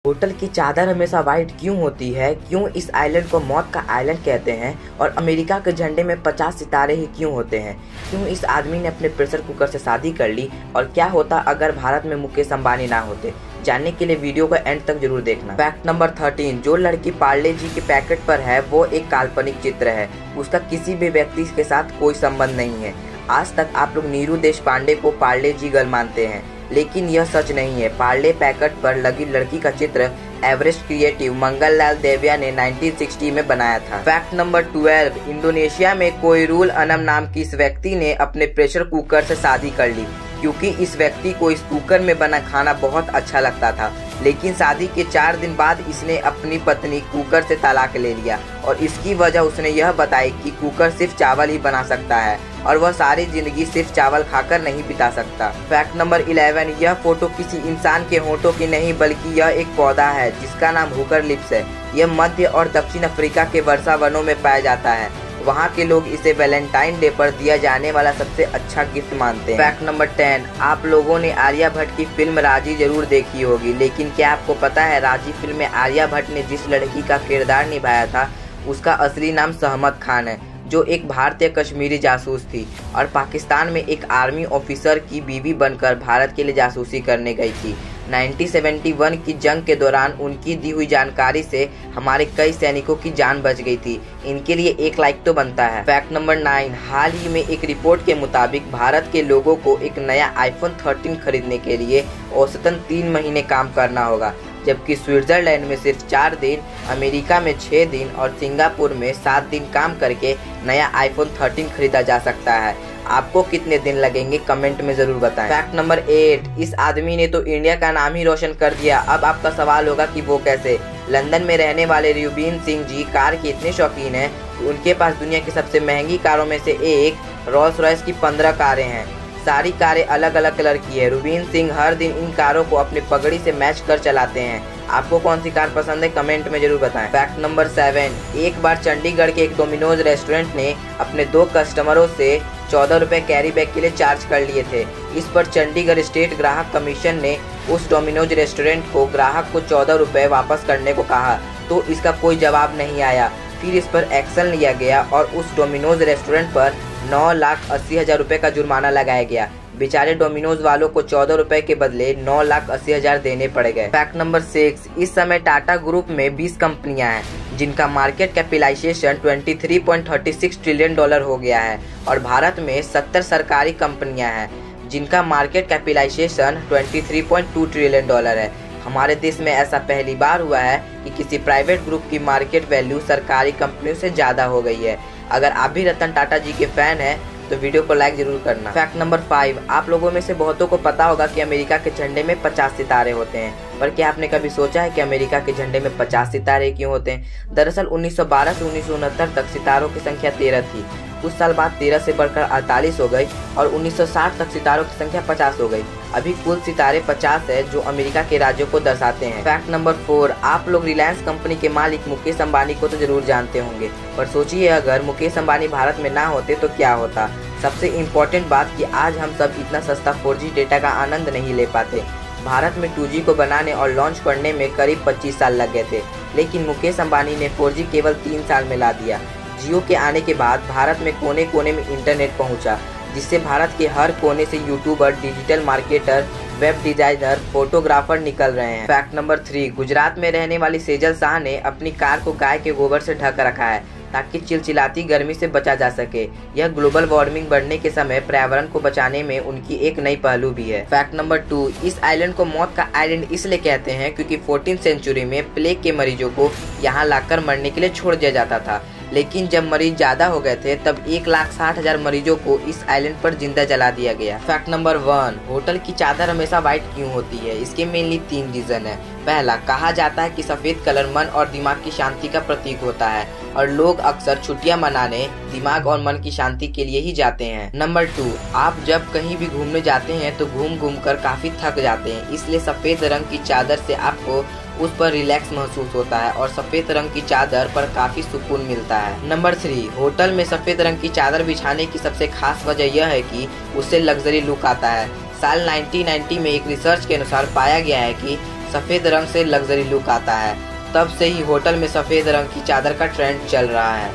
Hotel की चादर हमेशा वाइट क्यों होती है, क्यों इस आइलैंड को मौत का आइलैंड कहते हैं और अमेरिका के झंडे में 50 सितारे ही क्यों होते हैं, क्यों इस आदमी ने अपने प्रेशर कुकर से शादी कर ली और क्या होता अगर भारत में मुकेश अंबानी ना होते। जानने के लिए वीडियो को एंड तक जरूर देखना। फैक्ट नंबर 13, जो लड़की पार्ले जी के पैकेट पर है वो एक काल्पनिक चित्र है, उसका किसी भी व्यक्ति के साथ कोई संबंध नहीं है। आज तक आप लोग नीरू देशपांडे को पार्ले जी गर्ल मानते हैं, लेकिन यह सच नहीं है। पार्ले पैकेट पर लगी लड़की का चित्र एवरेस्ट क्रिएटिव मंगल लाल देविया ने 1960 में बनाया था। फैक्ट नंबर 12, इंडोनेशिया में कोइरुल अनम नाम की इस व्यक्ति ने अपने प्रेशर कुकर से शादी कर ली, क्योंकि इस व्यक्ति को इस कुकर में बना खाना बहुत अच्छा लगता था। लेकिन शादी के 4 दिन बाद इसने अपनी पत्नी कुकर से तलाक ले लिया और इसकी वजह उसने यह बताई कि कुकर सिर्फ चावल ही बना सकता है और वह सारी जिंदगी सिर्फ चावल खाकर नहीं बिता सकता। फैक्ट नंबर 11, यह फोटो किसी इंसान के होंठों की नहीं बल्कि यह एक पौधा है जिसका नाम हुकर लिप्स है। यह मध्य और दक्षिण अफ्रीका के वर्षा वनों में पाया जाता है। वहाँ के लोग इसे वैलेंटाइन डे पर दिया जाने वाला सबसे अच्छा गिफ्ट मानते हैं। फैक्ट नंबर 10, आप लोगों ने आलिया भट्ट की फिल्म राजी जरूर देखी होगी, लेकिन क्या आपको पता है राजी फिल्म में आलिया भट्ट ने जिस लड़की का किरदार निभाया था उसका असली नाम सहमत खान है, जो एक भारतीय कश्मीरी जासूस थी और पाकिस्तान में एक आर्मी ऑफिसर की बीवी बनकर भारत के लिए जासूसी करने गई थी। 1971 की जंग के दौरान उनकी दी हुई जानकारी से हमारे कई सैनिकों की जान बच गई थी। इनके लिए 1 लाइक तो बनता है। फैक्ट नंबर 9, हाल ही में एक रिपोर्ट के मुताबिक भारत के लोगों को एक नया iPhone 13 खरीदने के लिए औसतन 3 महीने काम करना होगा, जबकि स्विट्जरलैंड में सिर्फ 4 दिन, अमेरिका में 6 दिन और सिंगापुर में 7 दिन काम करके नया iPhone 13 खरीदा जा सकता है। आपको कितने दिन लगेंगे कमेंट में जरूर बताएं। फैक्ट नंबर 8, इस आदमी ने तो इंडिया का नाम ही रोशन कर दिया। अब आपका सवाल होगा कि वो कैसे। लंदन में रहने वाले रुबीन सिंह जी कार के इतने शौकीन हैं कि उनके पास दुनिया की सबसे महंगी कारों में से एक रोल्स रॉयस की 15 कारें हैं। सारी कारें अलग अलग कलर की है। रुबीन सिंह हर दिन इन कारों को अपनी पगड़ी से मैच कर चलाते हैं। आपको कौन सी कार पसंद है कमेंट में जरूर बताएं। फैक्ट नंबर 7, एक बार चंडीगढ़ के एक डोमिनोज रेस्टोरेंट ने अपने 2 कस्टमरों से 14 रुपए कैरी बैग के लिए चार्ज कर लिए थे। इस पर चंडीगढ़ स्टेट ग्राहक कमीशन ने उस डोमिनोज रेस्टोरेंट को ग्राहक को 14 रुपए वापस करने को कहा, तो इसका कोई जवाब नहीं आया। फिर इस पर एक्शन लिया गया और उस डोमिनोज रेस्टोरेंट पर 9,80,000 रुपए का जुर्माना लगाया गया। बेचारे डोमिनोज वालों को 14 रुपए के बदले 9,80,000 देने पड़ गए। फैक्ट नंबर 6, इस समय टाटा ग्रुप में 20 कंपनियां हैं जिनका मार्केट कैपिटलाइजेशन $23.36 ट्रिलियन हो गया है और भारत में 70 सरकारी कंपनियां हैं जिनका मार्केट कैपिटलाइजेशन $23.2 ट्रिलियन है। हमारे देश में ऐसा पहली बार हुआ है कि किसी प्राइवेट ग्रुप की मार्केट वैल्यू सरकारी कंपनियों से ज़्यादा हो गई है। अगर आप भी रतन टाटा जी के फैन हैं तो वीडियो को लाइक जरूर करना। फैक्ट नंबर 5, आप लोगों में से बहुतों को पता होगा कि अमेरिका के झंडे में 50 सितारे होते हैं, पर क्या आपने कभी सोचा है कि अमेरिका के झंडे में 50 सितारे क्यों होते हैं? दरअसल 1912 से 1969 तक सितारों की संख्या 13 थी। कुछ साल बाद 13 से बढ़कर 48 हो गई और 1960 तक सितारों की संख्या 50 हो गई। अभी कुल सितारे 50 है जो अमेरिका के राज्यों को दर्शाते हैं। फैक्ट नंबर 4, आप लोग रिलायंस कंपनी के मालिक मुकेश अंबानी को तो जरूर जानते होंगे, पर सोचिए अगर मुकेश अंबानी भारत में ना होते तो क्या होता। सबसे इम्पोर्टेंट बात कि आज हम सब इतना सस्ता 4G डेटा का आनंद नहीं ले पाते। भारत में 2G को बनाने और लॉन्च करने में करीब 25 साल लग गए थे, लेकिन मुकेश अंबानी ने 4G केवल 3 साल में ला दिया। जियो के आने के बाद भारत में कोने कोने में इंटरनेट पहुंचा, जिससे भारत के हर कोने से YouTuber, digital marketer, web designer, photographer निकल रहे हैं। फैक्ट नंबर 3, गुजरात में रहने वाली सेजल शाह ने अपनी कार को गाय के गोबर से ढक रखा है ताकि चिलचिलाती गर्मी से बचा जा सके। यह ग्लोबल वार्मिंग बढ़ने के समय पर्यावरण को बचाने में उनकी एक नई पहलू भी है। फैक्ट नंबर 2, इस आइलैंड को मौत का आइलैंड इसलिए कहते हैं क्योंकि 14th सेंचुरी में प्लेग के मरीजों को यहाँ लाकर मरने के लिए छोड़ दिया जाता था, लेकिन जब मरीज ज्यादा हो गए थे तब 1,60,000 मरीजों को इस आइलैंड पर जिंदा जला दिया गया। फैक्ट नंबर 1, होटल की चादर हमेशा व्हाइट क्यों होती है? इसके मेनली 3 रीजन है। पहला, कहा जाता है कि सफेद कलर मन और दिमाग की शांति का प्रतीक होता है और लोग अक्सर छुट्टियां मनाने दिमाग और मन की शांति के लिए ही जाते हैं। नंबर 2, आप जब कहीं भी घूमने जाते हैं तो घूम घूम कर काफी थक जाते हैं, इसलिए सफेद रंग की चादर से आपको उस पर रिलैक्स महसूस होता है और सफेद रंग की चादर पर काफी सुकून मिलता है। नंबर 3, होटल में सफेद रंग की चादर बिछाने की सबसे खास वजह यह है कि उससे लग्जरी लुक आता है। साल 1990 में एक रिसर्च के अनुसार पाया गया है कि सफ़ेद रंग से लग्जरी लुक आता है। तब से ही होटल में सफ़ेद रंग की चादर का ट्रेंड चल रहा है।